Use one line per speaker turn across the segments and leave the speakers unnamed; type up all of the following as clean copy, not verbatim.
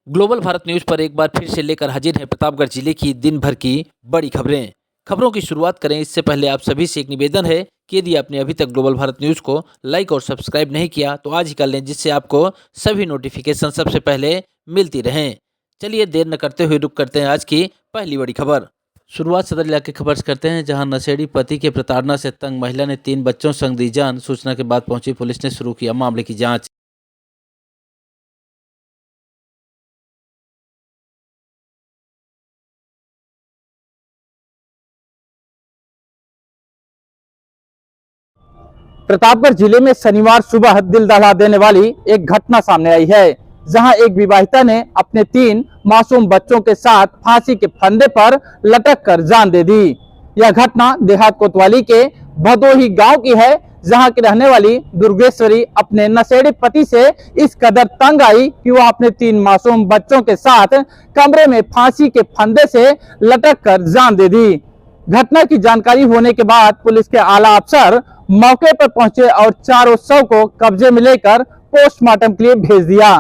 Global Bharat news पर एक बार फिर से लेकर हाजिर है प्रतापगढ़ जिले की दिन भर की बड़ी खबरें। खबरों की शुरुआत करें इससे पहले आप सभी से एक निवेदन है कि यदि आपने अभी तक ग्लोबल भारत न्यूज को लाइक और सब्सक्राइब नहीं किया तो आज ही कर लें, जिससे आपको सभी नोटिफिकेशन सबसे पहले मिलती रहें। चलिए देर न करते हुए रुक करते हैं आज की पहली बड़ी खबर। शुरुआत सदर इलाके खबर से करते हैं, जहां नशेड़ी पति के प्रताड़ना से तंग महिला ने 3 बच्चों संग दी जान। सूचना के बाद पहुंची पुलिस ने शुरू किया मामले की जांच।
प्रतापगढ़ जिले में शनिवार सुबह दिल दहला देने वाली एक घटना सामने आई है, जहां एक विवाहिता ने अपने 3 मासूम बच्चों के साथ फांसी के फंदे पर लटक कर जान दे दी। यह घटना देहात कोतवाली के भदोही गांव की है, जहां की रहने वाली दुर्गेश्वरी अपने नशेड़ी पति से इस कदर तंग आई कि वह अपने 3 मासूम बच्चों के साथ कमरे में फांसी के फंदे से लटक कर जान दे दी। घटना की जानकारी होने के बाद पुलिस के आला अफसर मौके पर पहुंचे और चारों शव को कब्जे में लेकर पोस्टमार्टम के लिए भेज दिया।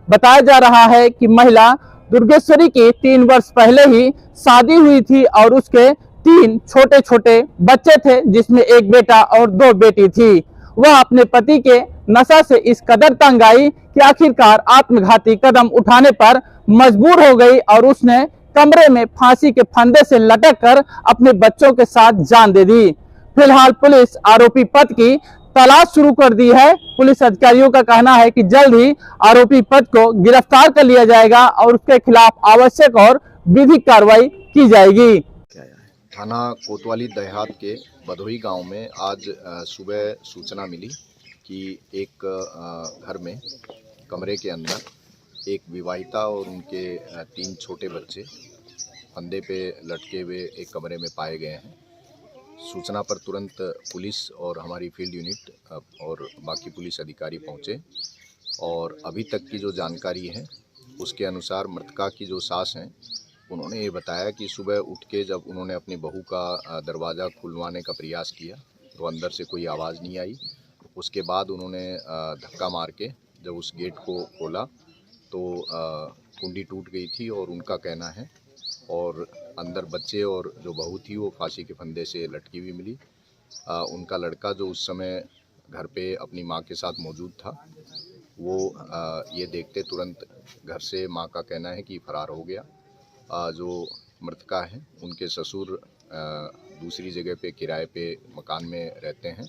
बताया जा रहा है कि महिला दुर्गेश्वरी की 3 वर्ष पहले ही शादी हुई थी और उसके 3 छोटे छोटे बच्चे थे, जिसमें एक बेटा और 2 बेटी थी। वह अपने पति के नशा से इस कदर तंग आई कि आखिरकार आत्मघाती कदम उठाने पर मजबूर हो गई और उसने कमरे में फांसी के फंदे से लटक कर अपने बच्चों के साथ जान दे दी। फिलहाल पुलिस आरोपी पति की तलाश शुरू कर दी है। पुलिस अधिकारियों का कहना है कि जल्द ही आरोपी पति को गिरफ्तार कर लिया जाएगा और उसके खिलाफ आवश्यक और विधिक कार्रवाई की जाएगी।
थाना कोतवाली देहात के भदोही गांव में आज सुबह सूचना मिली कि एक घर में कमरे के अंदर एक विवाहिता और उनके 3 छोटे बच्चे फंदे पे लटके हुए एक कमरे में पाए गए हैं। सूचना पर तुरंत पुलिस और हमारी फील्ड यूनिट और बाकी पुलिस अधिकारी पहुंचे और अभी तक की जो जानकारी है उसके अनुसार मृतका की जो सास हैं उन्होंने ये बताया कि सुबह उठ के जब उन्होंने अपनी बहू का दरवाज़ा खुलवाने का प्रयास किया तो अंदर से कोई आवाज़ नहीं आई। उसके बाद उन्होंने धक्का मार के जब उस गेट को खोला तो कुंडी टूट गई थी और उनका कहना है और अंदर बच्चे और जो बहू थी वो फांसी के फंदे से लटकी हुई मिली। उनका लड़का जो उस समय घर पे अपनी माँ के साथ मौजूद था वो ये देखते तुरंत घर से माँ का कहना है कि फरार हो गया। जो मृतका है उनके ससुर दूसरी जगह पे किराए पे मकान में रहते हैं।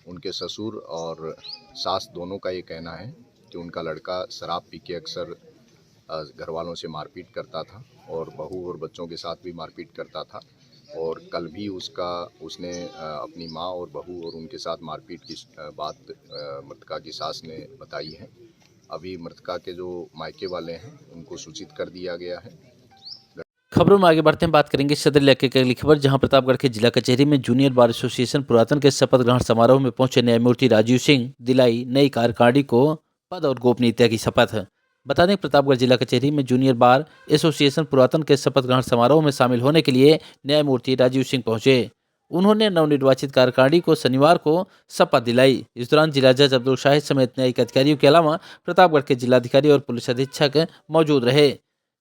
उनके ससुर और सास दोनों का ये कहना है कि उनका लड़का शराब पी के अक्सर घर वालों से मारपीट करता था और बहू और बच्चों के साथ भी मारपीट करता था और कल भी उसने अपनी माँ और बहू और उनके साथ मारपीट की बात मृतका की सास ने बताई है। अभी मृतका के जो मायके वाले हैं उनको सूचित कर दिया गया है।
खबरों में आगे बढ़ते हैं, बात करेंगे सदर इलाके की अगली खबर, जहां प्रतापगढ़ के जिला कचहरी में जूनियर बार एसोसिएशन पुरातन के शपथ ग्रहण समारोह में पहुंचे न्यायमूर्ति राजीव सिंह दिलाई नई कार्यकारिणी को पद और गोपनीयता की शपथ। बता दें प्रतापगढ़ जिला कचहरी में जूनियर बार एसोसिएशन पुरातन के शपथ ग्रहण समारोह में शामिल होने के लिए न्यायमूर्ति राजीव सिंह पहुंचे। उन्होंने नवनिर्वाचित कार्यकारिणी को शनिवार को शपथ दिलाई। इस दौरान जिला जज अब्दुल शाहिद समेत न्यायिक अधिकारियों के अलावा प्रतापगढ़ के जिलाधिकारी और पुलिस अधीक्षक मौजूद रहे।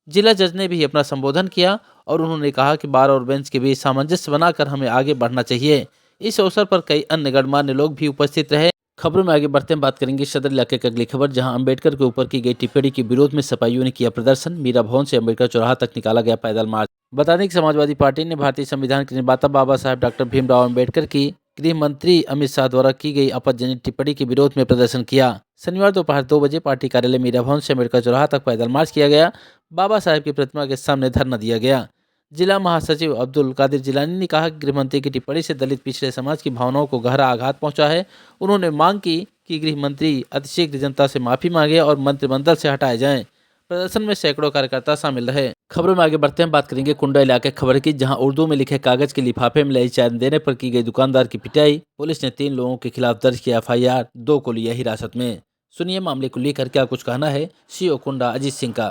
जिला जज ने भी अपना संबोधन किया और उन्होंने कहा कि बार और बेंच के बीच सामंजस्य बनाकर हमें आगे बढ़ना चाहिए। इस अवसर पर कई अन्य गणमान्य लोग भी उपस्थित रहे। खबरों में आगे बढ़ते हैं, बात करेंगे सदर इलाके की अगली खबर, जहां अंबेडकर के ऊपर की गई टिप्पणी के विरोध में सपाइयों ने किया प्रदर्शन। मीरा भवन से अंबेडकर चौराहा तक निकाला गया पैदल मार्च। बता दें कि समाजवादी पार्टी ने भारतीय संविधान के निर्माता बाबा साहेब डॉक्टर भीमराव अंबेडकर की गृह मंत्री अमित शाह द्वारा की गई आपत्तिजनक टिप्पणी के विरोध में प्रदर्शन किया। शनिवार दोपहर 2 बजे पार्टी कार्यालय मीरा भवन से अंबेडकर चौराहा तक पैदल मार्च किया गया। बाबा साहेब की प्रतिमा के सामने धरना दिया गया। जिला महासचिव अब्दुल कादिर जिलानी ने कहा कि गृहमंत्री की टिप्पणी से दलित पिछड़े समाज की भावनाओं को गहरा आघात पहुंचा है। उन्होंने मांग की कि गृह मंत्री अतिशीघ्र जनता से माफी मांगे और मंत्रिमंडल से हटाए जाएं। प्रदर्शन में सैकड़ों कार्यकर्ता शामिल रहे। खबरों में आगे बढ़ते हैं, बात करेंगे कुंडा इलाके खबर की, जहां उर्दू में लिखे कागज के लिफाफे में लाई चाय देने पर की गई दुकानदार की पिटाई। पुलिस ने 3 लोगों के खिलाफ दर्ज किया FIR, 2 को लिया हिरासत में। सुनिए मामले को लेकर क्या कुछ कहना है CO कुंडा अजीत सिंह का।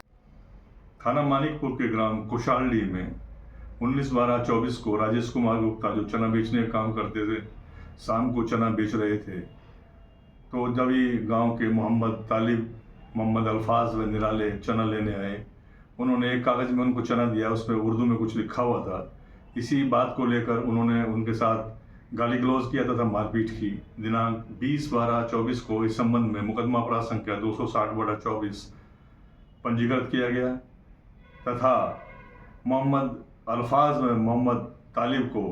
थाना मानिकपुर के ग्राम कुशाली में 19/12/24 को राजेश कुमार गुप्ता जो चना बेचने का काम करते थे, शाम को चना बेच रहे थे तो जब ये गांव के मोहम्मद तालिब मोहम्मद अल्फाज व निराले चना लेने आए। उन्होंने एक कागज़ में उनको चना दिया, उस पर उर्दू में कुछ लिखा हुआ था। इसी बात को लेकर उन्होंने उनके साथ गाली गलौज किया तथा मारपीट की। दिनांक 20/12/24 को इस संबंध में मुकदमा अपराध संख्या 260/24 पंजीकृत किया गया तथा मोहम्मद अल्फाज व मोहम्मद तालिब को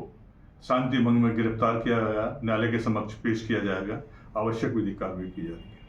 शांति भंग में गिरफ्तार किया गया। न्यायालय के समक्ष पेश किया जाएगा। आवश्यक विधिक कार्रवाई की जाएगी।